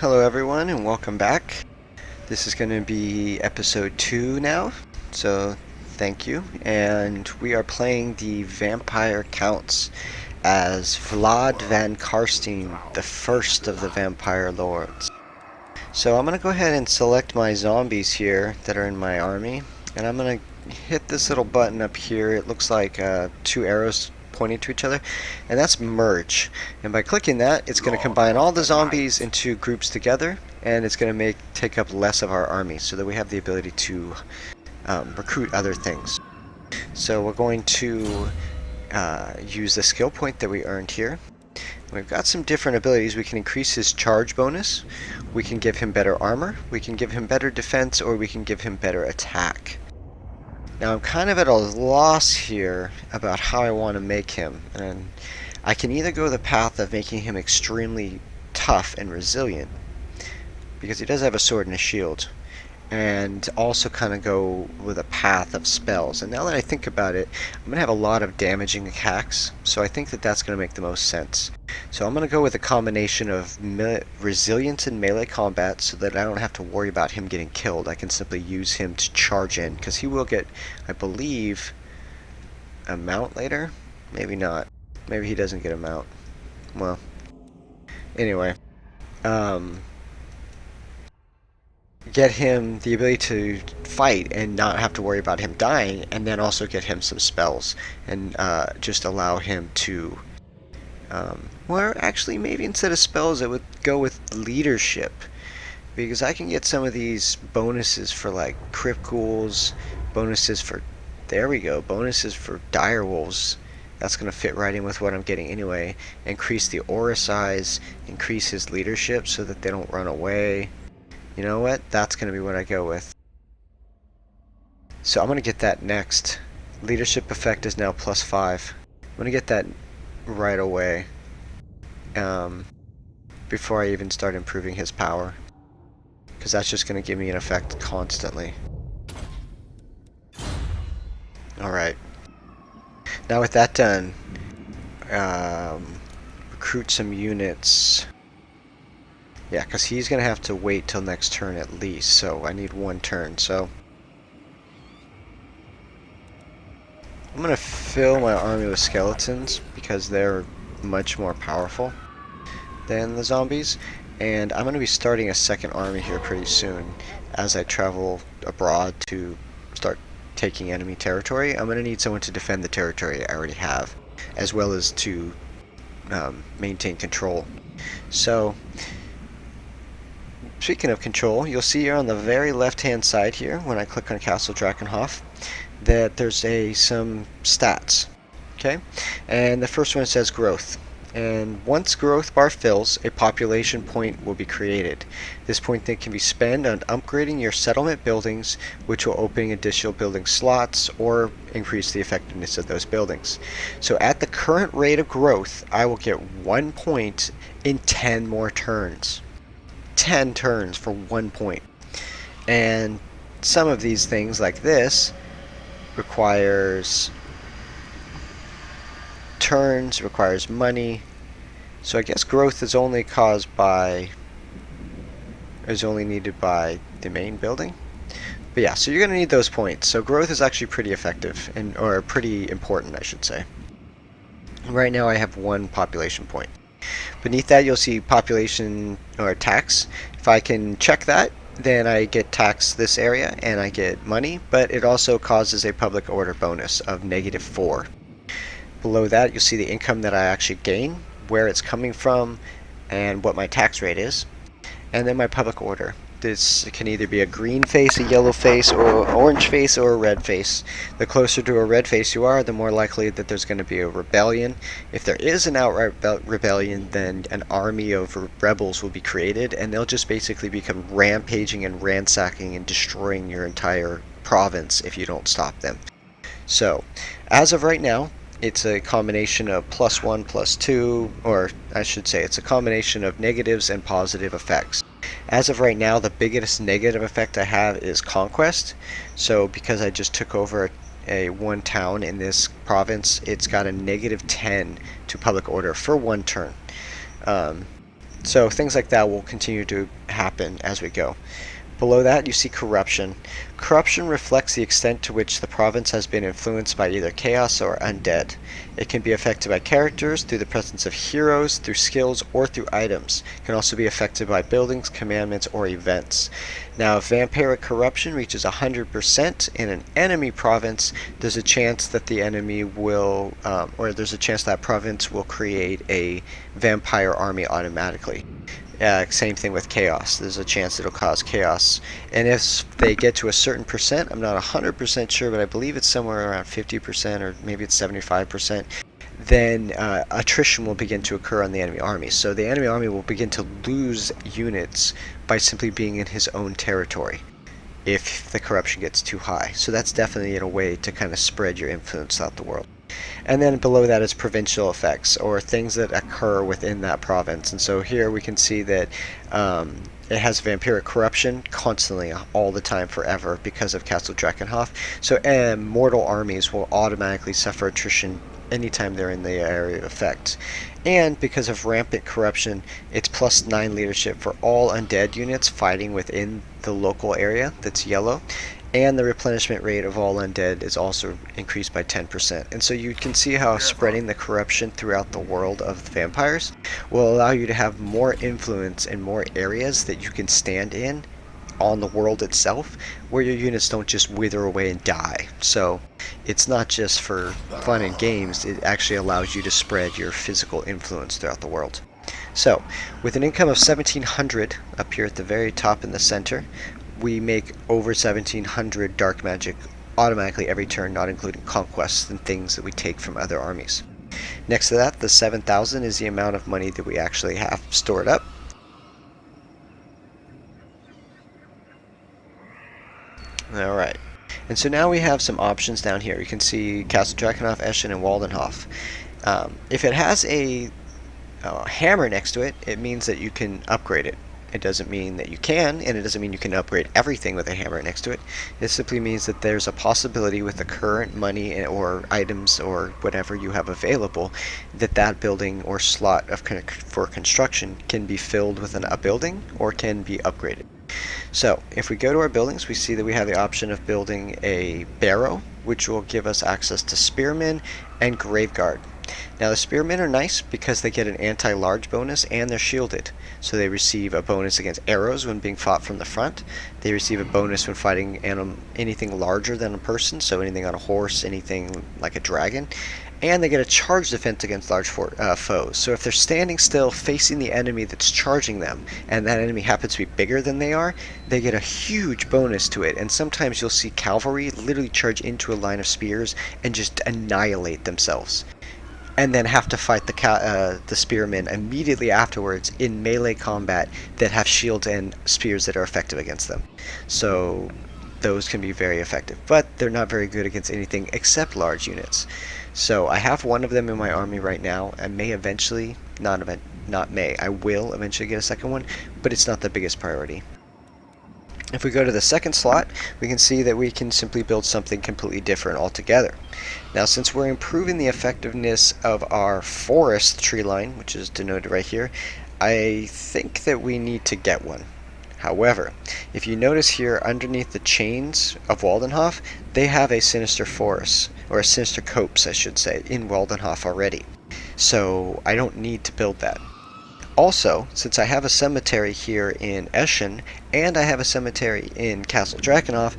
Hello everyone and welcome back. This is going to be episode 2 now, so thank you. And we are playing the Vampire Counts as Vlad van Karstein, the first of the Vampire Lords. So I'm going to go ahead and select my zombies here that are in my army, and I'm going to hit this little button up here. It looks like 2 arrows pointing to each other, and that's merge. And by clicking that, it's going to combine all the zombies into groups together, and it's going to take up less of our army so that we have the ability to recruit other things. So we're going to use the skill point that we earned here. We've got some different abilities. We can increase his charge bonus, we can give him better armor, we can give him better defense, or we can give him better attack. Now I'm kind of at a loss here about how I want to make him, and I can either go the path of making him extremely tough and resilient, because he does have a sword and a shield, and also kind of go with a path of spells. And now that I think about it, I'm going to have a lot of damaging attacks, so I think that that's going to make the most sense. So I'm going to go with a combination of resilience in melee combat so that I don't have to worry about him getting killed. I can simply use him to charge in, because he will get, I believe, a mount later? Maybe not. Maybe he doesn't get a mount. Well, anyway. Get him the ability to fight and not have to worry about him dying, and then also get him some spells and just allow him to well, actually maybe instead of spells I would go with leadership, because I can get some of these bonuses for like crypt ghouls, bonuses for, there we go, bonuses for dire wolves. That's going to fit right in with what I'm getting anyway. Increase the aura size, increase his leadership so that they don't run away. You know what? That's going to be what I go with. So I'm going to get that next. Leadership effect is now +5. I'm going to get that right away. Before I even start improving his power. Because that's just going to give me an effect constantly. Alright. Now with that done, recruit some units. Yeah, because he's going to have to wait till next turn at least, so I need 1 turn. So I'm going to fill my army with skeletons because they're much more powerful than the zombies. And I'm going to be starting a second army here pretty soon as I travel abroad to start taking enemy territory. I'm going to need someone to defend the territory I already have, as well as to maintain control. So speaking of control, you'll see here on the very left hand side here, when I click on Castle Drakenhof, that there's some stats. Okay, and the first one says growth. And once growth bar fills, a population point will be created. This point then can be spent on upgrading your settlement buildings, which will open additional building slots or increase the effectiveness of those buildings. So at the current rate of growth, I will get 1 point in 10 more turns. 10 turns for 1 point. And some of these things like this requires turns, requires money. So I guess growth is only needed by the main building. But yeah, so you're going to need those points. So growth is actually pretty effective, or pretty important, I should say. Right now I have 1 population point. Beneath that you'll see population or tax. If I can check that, then I get tax this area and I get money, but it also causes a public order bonus of -4. Below that you'll see the income that I actually gain, where it's coming from, and what my tax rate is. And then my public order. This can either be a green face, a yellow face, or orange face, or a red face. The closer to a red face you are, the more likely that there's going to be a rebellion. If there is an outright rebellion, then an army of rebels will be created, and they'll just basically become rampaging and ransacking and destroying your entire province if you don't stop them. So, as of right now, it's a combination of +1, +2, or I should say it's a combination of negatives and positive effects. As of right now, the biggest negative effect I have is conquest. So because I just took over a 1 town in this province, it's got a -10 to public order for 1 turn. So things like that will continue to happen as we go. Below that, you see corruption. Corruption reflects the extent to which the province has been influenced by either chaos or undead. It can be affected by characters, through the presence of heroes, through skills, or through items. It can also be affected by buildings, commandments, or events. Now, if vampiric corruption reaches 100% in an enemy province, there's a chance that the enemy will, or there's a chance that province will create a vampire army automatically. Same thing with chaos. There's a chance it'll cause chaos. And if they get to a certain percent, I'm not 100% sure, but I believe it's somewhere around 50% or maybe it's 75%, then attrition will begin to occur on the enemy army. So the enemy army will begin to lose units by simply being in his own territory if the corruption gets too high. So that's definitely a way to kind of spread your influence throughout the world. And then below that is provincial effects, or things that occur within that province. And so here we can see that it has vampiric corruption constantly, all the time, forever, because of Castle Drakenhof. So mortal armies will automatically suffer attrition anytime they're in the area of effect. And because of rampant corruption, it's +9 leadership for all undead units fighting within the local area that's yellow. And the replenishment rate of all undead is also increased by 10%. And so you can see how spreading the corruption throughout the world of vampires will allow you to have more influence in more areas that you can stand in on the world itself, where your units don't just wither away and die. So it's not just for fun and games, it actually allows you to spread your physical influence throughout the world. So, with an income of 1700 up here at the very top in the center, we make over 1700 dark magic automatically every turn, not including conquests and things that we take from other armies. Next to that, the 7,000 is the amount of money that we actually have stored up. Alright, and so now we have some options down here. You can see Castle Drakenhof, Eschen, and Waldenhof. If it has a hammer next to it, it means that you can upgrade it. It doesn't mean that you can, and it doesn't mean you can upgrade everything with a hammer next to it. It simply means that there's a possibility with the current money or items or whatever you have available that that building or slot for construction can be filled with a building or can be upgraded. So if we go to our buildings, we see that we have the option of building a barrow, which will give us access to spearmen and graveguard. Now the spearmen are nice because they get an anti-large bonus and they're shielded. So they receive a bonus against arrows when being fought from the front. They receive a bonus when fighting anything larger than a person, so anything on a horse, anything like a dragon. And they get a charge defense against large foes. So if they're standing still facing the enemy that's charging them, and that enemy happens to be bigger than they are, they get a huge bonus to it. And sometimes you'll see cavalry literally charge into a line of spears and just annihilate themselves, and then have to fight the spearmen immediately afterwards in melee combat that have shields and spears that are effective against them. So those can be very effective, but they're not very good against anything except large units. So I have one of them in my army right now. I may eventually, I will eventually get a second one, but it's not the biggest priority. If we go to the second slot, we can see that we can simply build something completely different altogether. Now, since we're improving the effectiveness of our forest tree line, which is denoted right here, I think that we need to get one. However, if you notice here underneath the chains of Waldenhof, they have a sinister forest, or a sinister copse I should say, in Waldenhof already. So I don't need to build that. Also, since I have a cemetery here in Eschen, and I have a cemetery in Castle Drakenhof,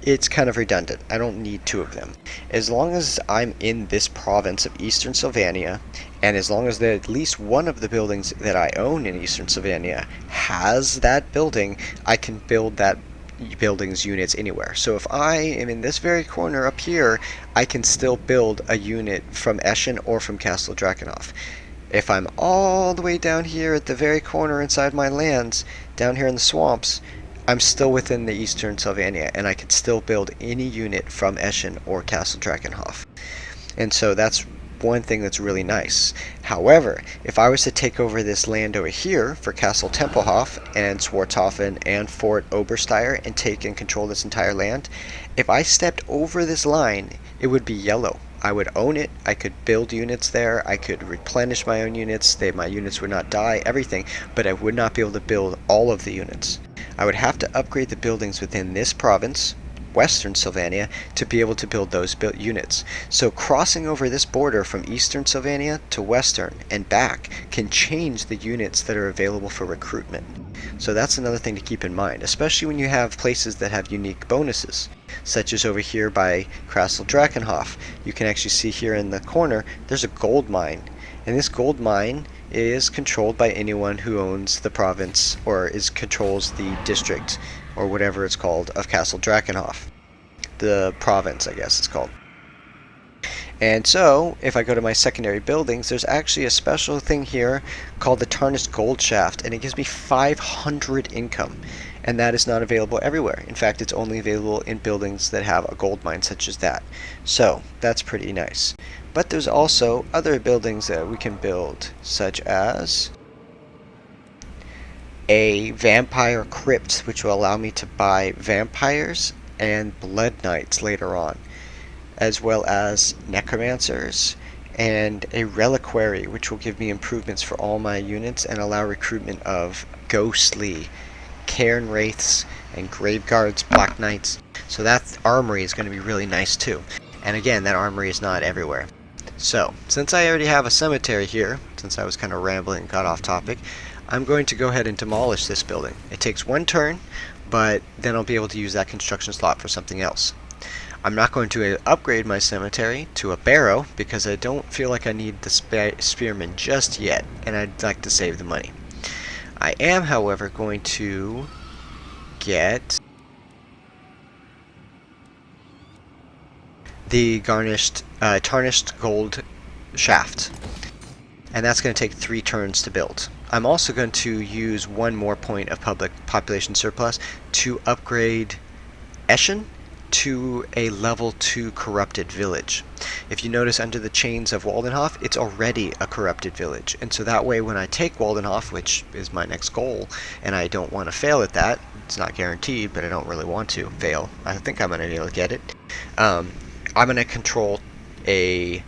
it's kind of redundant. I don't need two of them. As long as I'm in this province of Eastern Sylvania, and as long as at least one of the buildings that I own in Eastern Sylvania has that building, I can build that building's units anywhere. So if I am in this very corner up here, I can still build a unit from Eschen or from Castle Drakenhof. If I'm all the way down here at the very corner inside my lands, down here in the swamps, I'm still within the Eastern Sylvania, and I can still build any unit from Eschen or Castle Drakenhof. And so that's one thing that's really nice. However, if I was to take over this land over here for Castle Tempelhof and Swarthofen and Fort Oberstyre and take and control this entire land, if I stepped over this line, it would be yellow. I would own it. I could build units there. I could replenish my own units. My units would not die, everything, but I would not be able to build all of the units. I would have to upgrade the buildings within this province, Western Sylvania, to be able to build those units. So crossing over this border from Eastern Sylvania to Western and back can change the units that are available for recruitment. So that's another thing to keep in mind, especially when you have places that have unique bonuses, such as over here by Castle Drakenhof. You can actually see here in the corner there's a gold mine, and this gold mine is controlled by anyone who owns the province or controls the district or whatever it's called of Castle Drakenhof. The province, I guess it's called. And so, if I go to my secondary buildings, there's actually a special thing here called the Tarnished Gold Shaft, and it gives me 500 income. And that is not available everywhere. In fact, it's only available in buildings that have a gold mine such as that. So, that's pretty nice. But there's also other buildings that we can build, such as a vampire crypt, which will allow me to buy vampires and blood knights later on, as well as necromancers and a reliquary, which will give me improvements for all my units and allow recruitment of ghostly cairn wraiths and grave guards, black knights. So that armory is going to be really nice too. And again, that armory is not everywhere. So, since I already have a cemetery here, since I was kind of rambling and got off topic, I'm going to go ahead and demolish this building. It takes one turn, but then I'll be able to use that construction slot for something else. I'm not going to upgrade my cemetery to a barrow because I don't feel like I need the spearmen just yet, and I'd like to save the money. I am, however, going to get the tarnished gold shaft, and that's going to take 3 turns to build. I'm also going to use one more point of public population surplus to upgrade Eschen to a level 2 corrupted village. If you notice under the chains of Waldenhof, it's already a corrupted village, and so that way when I take Waldenhof, which is my next goal, and I don't want to fail at that, it's not guaranteed, but I don't really want to fail. I think I'm going to be able to get it. I'm going to control a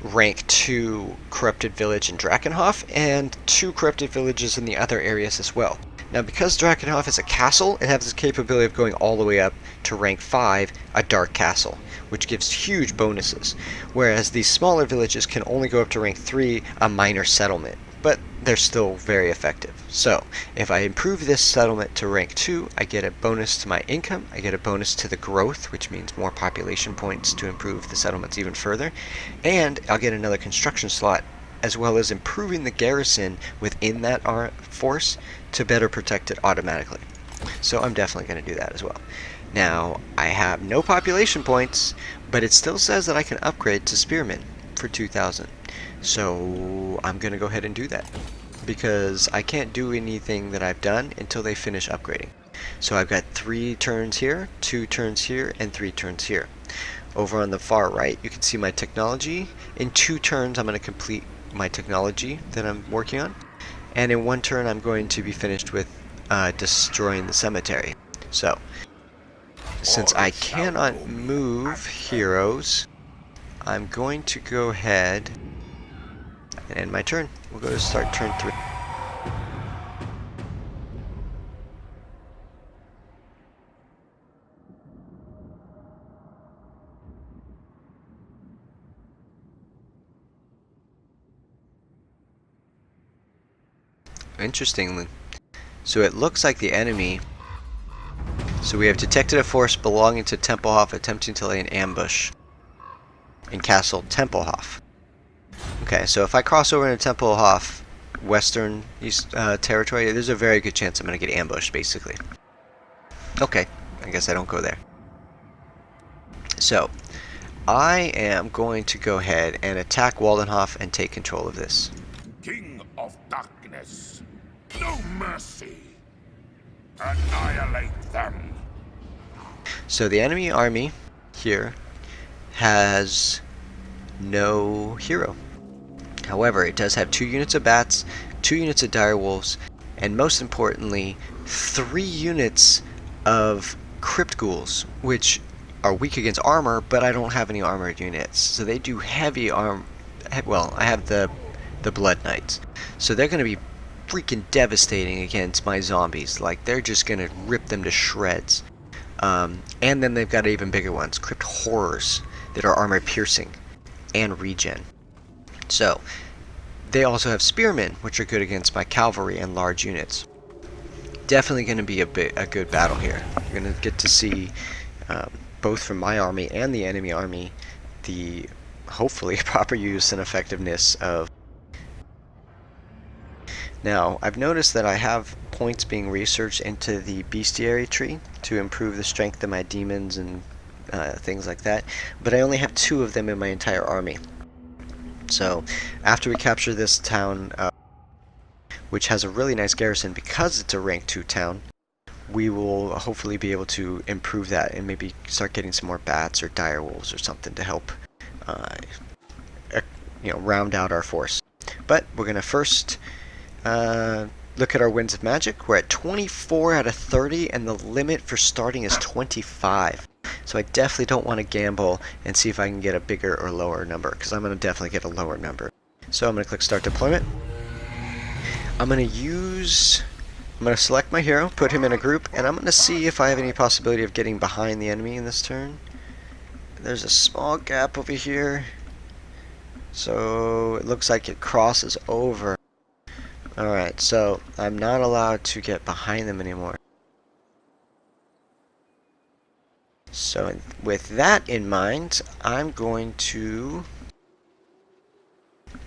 rank 2 corrupted village in Drakenhof and 2 corrupted villages in the other areas as well. Now, because Drakenhof is a castle, it has the capability of going all the way up to rank 5, a dark castle, which gives huge bonuses, whereas these smaller villages can only go up to rank 3, a minor settlement, but they're still very effective. So, if I improve this settlement to rank 2, I get a bonus to my income, I get a bonus to the growth, which means more population points to improve the settlements even further, and I'll get another construction slot, as well as improving the garrison within that force to better protect it automatically. So I'm definitely going to do that as well. Now, I have no population points, but it still says that I can upgrade to spearmen for 2,000. So I'm going to go ahead and do that, because I can't do anything that I've done until they finish upgrading. So I've got 3 turns here, 2 turns here, and 3 turns here. Over on the far right, you can see my technology. In 2 turns, I'm going to complete my technology that I'm working on, and in 1 turn I'm going to be finished with destroying the cemetery. So, since I cannot move heroes, I'm going to go ahead and end my turn. We'll go to start turn 3. Interestingly, so it looks like the enemy. So we have detected a force belonging to Tempelhof attempting to lay an ambush in Castle Tempelhof. Okay, so if I cross over into Tempelhof, Western East territory, there's a very good chance I'm going to get ambushed, basically. Okay, I guess I don't go there. So, I am going to go ahead and attack Waldenhof and take control of this. King of Darkness, no mercy. Annihilate them. So the enemy army here has no hero. However, it does have 2 units of bats, 2 units of direwolves, and most importantly, 3 units of crypt ghouls, which are weak against armor, but I don't have any armored units. So they do heavy arm. Well, I have the Blood Knights, so they're going to be freaking devastating against my zombies. Like, they're just going to rip them to shreds. And then they've got even bigger ones, Crypt Horrors, that are armor piercing and regen. So they also have Spearmen, which are good against my cavalry and large units. Definitely going to be a good battle here. You're going to get to see both from my army and the enemy army the hopefully proper use and effectiveness of. Now, I've noticed that I have points being researched into the bestiary tree to improve the strength of my demons and things like that, but I only have 2 of them in my entire army. So, after we capture this town, which has a really nice garrison because it's a rank 2 town, we will hopefully be able to improve that and maybe start getting some more bats or direwolves or something to help round out our force. But we're going to first look at our Winds of Magic. We're at 24 out of 30, and the limit for starting is 25. So I definitely don't want to gamble and see if I can get a bigger or lower number, because I'm going to definitely get a lower number. So I'm going to click Start Deployment. I'm going to select my hero, put him in a group, and I'm going to see if I have any possibility of getting behind the enemy in this turn. There's a small gap over here, so it looks like it crosses over. Alright, so I'm not allowed to get behind them anymore. So with that in mind, I'm going to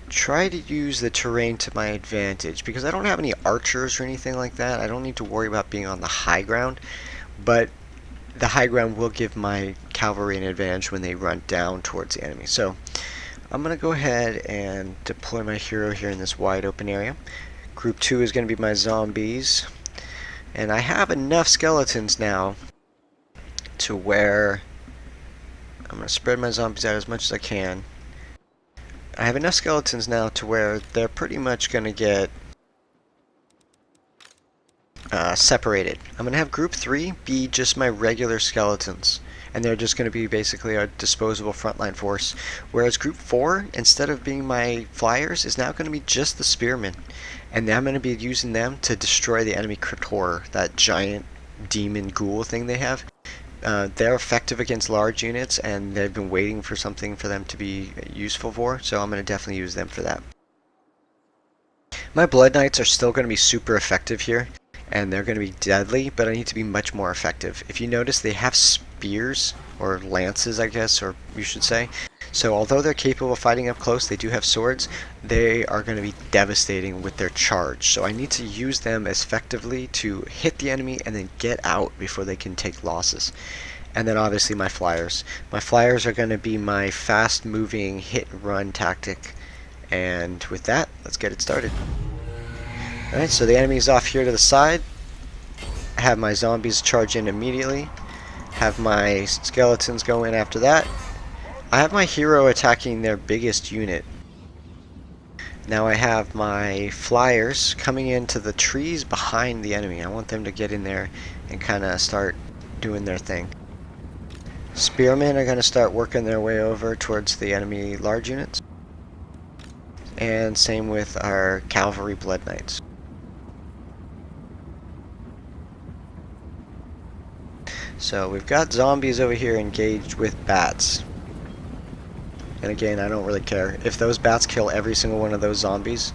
try to use the terrain to my advantage, because I don't have any archers or anything like that. I don't need to worry about being on the high ground, but the high ground will give my cavalry an advantage when they run down towards the enemy. So I'm going to go ahead and deploy my hero here in this wide open area. Group 2 is going to be my zombies, and I have enough skeletons now to where I'm going to spread my zombies out as much as I can. I have enough skeletons now to where they're pretty much going to get separated. I'm going to have Group 3 be just my regular skeletons, and they're just going to be basically a disposable frontline force, whereas Group 4, instead of being my flyers, is now going to be just the spearmen, and I'm going to be using them to destroy the enemy Crypt Horror, that giant demon ghoul thing they have. They're effective against large units, and they've been waiting for something for them to be useful for, so I'm going to definitely use them for that. My Blood Knights are still going to be super effective here, and they're going to be deadly, but I need to be much more effective. If you notice, they have spears, or lances I guess, or you should say. So although they're capable of fighting up close, they do have swords, they are going to be devastating with their charge. So I need to use them as effectively to hit the enemy and then get out before they can take losses. And then obviously my flyers. My flyers are going to be my fast moving hit and run tactic. And with that, let's get it started. Alright, so the enemy's off here to the side. Have my zombies charge in immediately. Have my skeletons go in after that. I have my hero attacking their biggest unit. Now I have my flyers coming into the trees behind the enemy. I want them to get in there and kind of start doing their thing. Spearmen are going to start working their way over towards the enemy large units. And same with our cavalry Blood Knights. So we've got zombies over here engaged with bats. And again, I don't really care. If those bats kill every single one of those zombies,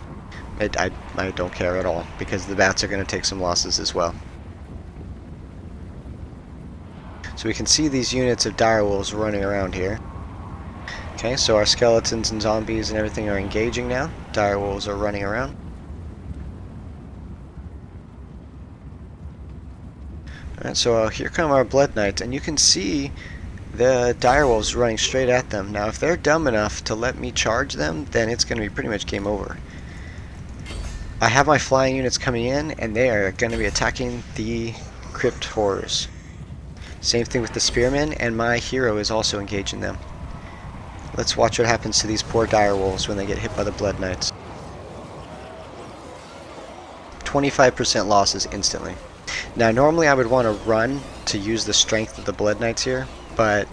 I don't care at all, because the bats are going to take some losses as well. So we can see these units of direwolves running around here. Okay, so our skeletons and zombies and everything are engaging now. Direwolves are running around. Alright, so here come our Blood Knights, and you can see the direwolves running straight at them. Now if they're dumb enough to let me charge them, then it's going to be pretty much game over. I have my flying units coming in, and they are going to be attacking the Crypt Horrors. Same thing with the Spearmen, and my hero is also engaging them. Let's watch what happens to these poor direwolves when they get hit by the Blood Knights. 25% losses instantly. Now normally I would want to run to use the strength of the Blood Knights here, but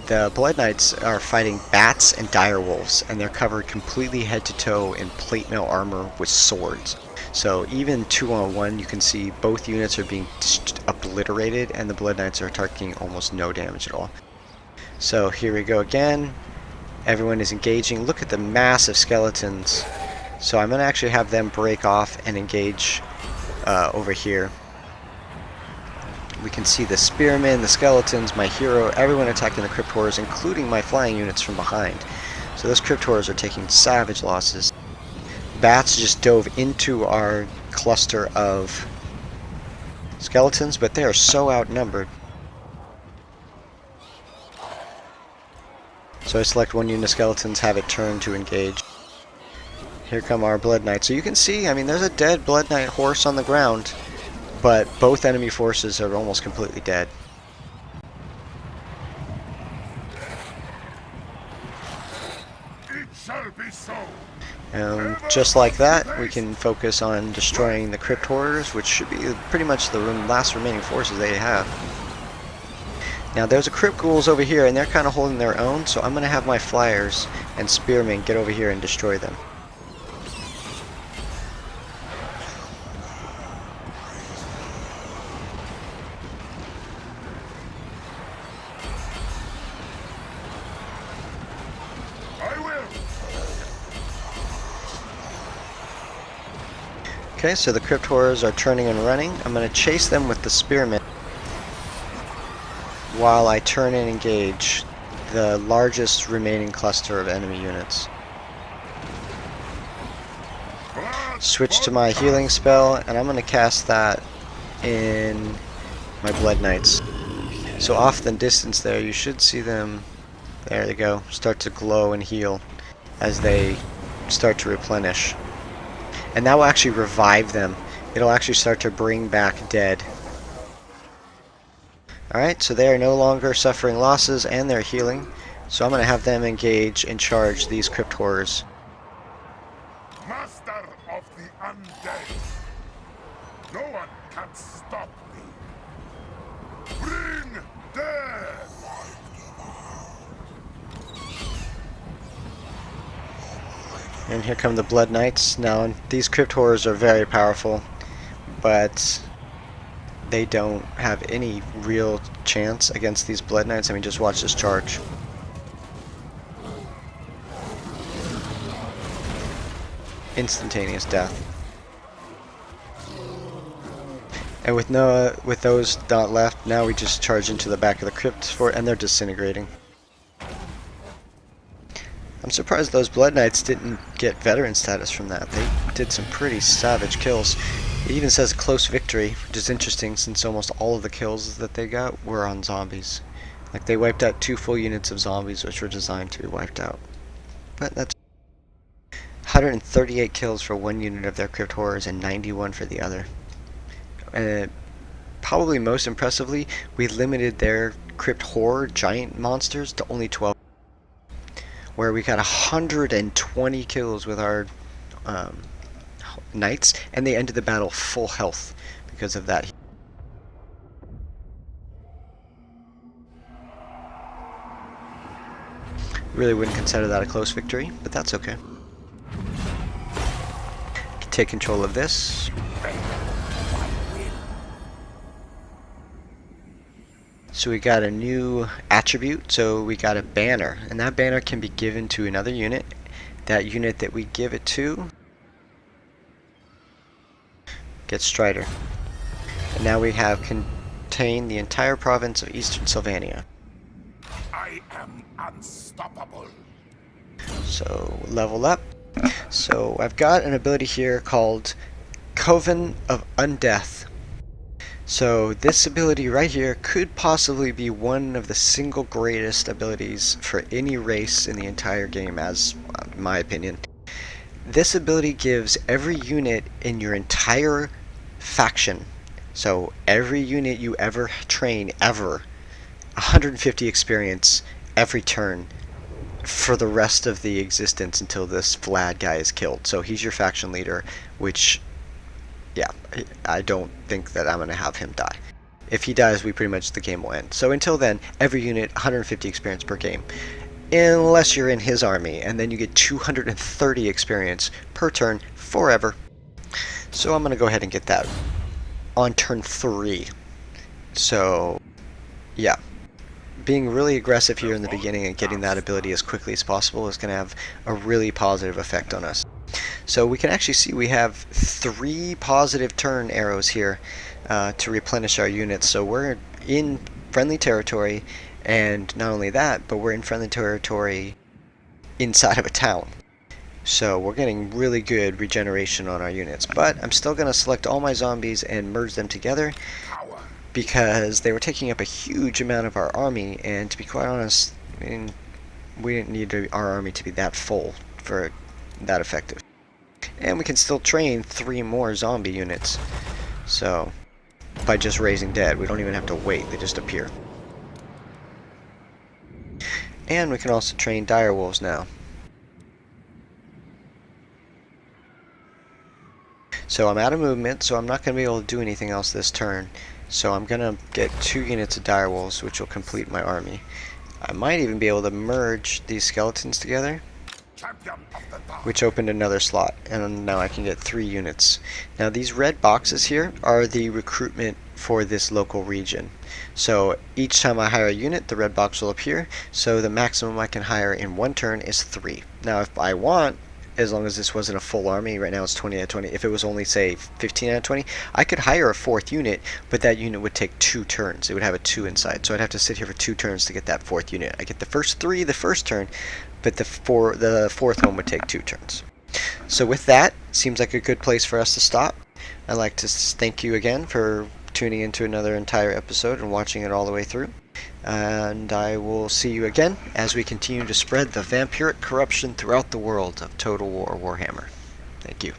the Blood Knights are fighting bats and dire wolves, and they're covered completely head to toe in plate mail armor with swords. So even 2-on-1, you can see both units are being obliterated, and the Blood Knights are taking almost no damage at all. So here we go again. Everyone is engaging. Look at the massive skeletons. So I'm going to actually have them break off and engage over here. We can see the spearmen, the skeletons, my hero, everyone attacking the crypt horrors, including my flying units from behind. So those crypt horrors are taking savage losses. Bats just dove into our cluster of skeletons, but they are so outnumbered. So I select one unit of skeletons, have it turn to engage. Here come our Blood Knights. So you can see, I mean, there's a dead Blood Knight horse on the ground, but both enemy forces are almost completely dead. It shall be so. And just like that, we can focus on destroying the crypt horrors, which should be pretty much the last remaining forces they have. Now there's a crypt ghouls over here, and they're kind of holding their own, so I'm going to have my flyers and spearmen get over here and destroy them. Okay, so the crypt horrors are turning and running. I'm going to chase them with the spearmen while I turn and engage the largest remaining cluster of enemy units. Switch to my healing spell, and I'm going to cast that in my Blood Knights. So off the distance there, you should see them, there they go, start to glow and heal as they start to replenish. And that will actually revive them. It'll actually start to bring back dead. Alright, so they are no longer suffering losses and they're healing. So I'm going to have them engage and charge these crypt horrors. Master of the Undead. No one can stop me. Bring death. And here come the Blood Knights. Now, these crypt horrors are very powerful, but they don't have any real chance against these Blood Knights. I mean, just watch this charge. Instantaneous death. And with those not left, now we just charge into the back of the crypt and they're disintegrating. I'm surprised those Blood Knights didn't get veteran status from that. They did some pretty savage kills. It even says close victory, which is interesting since almost all of the kills that they got were on zombies. Like, they wiped out 2 full units of zombies which were designed to be wiped out. But that's 138 kills for one unit of their crypt horrors and 91 for the other. And probably most impressively, we limited their crypt horror giant monsters to only 12. Where we got 120 kills with our knights, and they ended the battle full health because of that. Really wouldn't consider that a close victory, but that's okay. Take control of this. So we got a new attribute, so we got a banner, and that banner can be given to another unit. That unit that we give it to gets Strider. And now we have contained the entire province of Eastern Sylvania. I am unstoppable. So level up. So I've got an ability here called Coven of Undeath. So this ability right here could possibly be one of the single greatest abilities for any race in the entire game, as in my opinion. This ability gives every unit in your entire faction, so every unit you ever train ever, 150 experience every turn for the rest of the existence until this Vlad guy is killed. So he's your faction leader, which, yeah, I don't think that I'm going to have him die. If he dies, the game will end. So until then, every unit 150 experience per game, unless you're in his army, and then you get 230 experience per turn forever. So I'm going to go ahead and get that on turn 3. So yeah, being really aggressive here in the beginning and getting that ability as quickly as possible is going to have a really positive effect on us. So we can actually see we have 3 positive turn arrows here to replenish our units. So we're in friendly territory, and not only that, but we're in friendly territory inside of a town. So we're getting really good regeneration on our units. But I'm still going to select all my zombies and merge them together, because they were taking up a huge amount of our army, and to be quite honest, I mean, we didn't need our army to be that full for that effective. And we can still train 3 more zombie units. So, by just raising dead, we don't even have to wait, they just appear. And we can also train direwolves now. So I'm out of movement, so I'm not going to be able to do anything else this turn. So I'm going to get 2 units of direwolves, which will complete my army. I might even be able to merge these skeletons together, which opened another slot, and now I can get 3 units. Now these red boxes here are the recruitment for this local region. So each time I hire a unit, the red box will appear, so the maximum I can hire in 1 turn is 3. Now if I want, as long as this wasn't a full army, right now it's 20 out of 20, if it was only say 15 out of 20, I could hire a 4th unit, but that unit would take 2 turns. It would have a 2 inside, so I'd have to sit here for 2 turns to get that 4th unit. I get the first 3 the first turn, but the 4th one would take 2 turns. So with that, seems like a good place for us to stop. I'd like to thank you again for tuning into another entire episode and watching it all the way through. And I will see you again as we continue to spread the vampiric corruption throughout the world of Total War Warhammer. Thank you.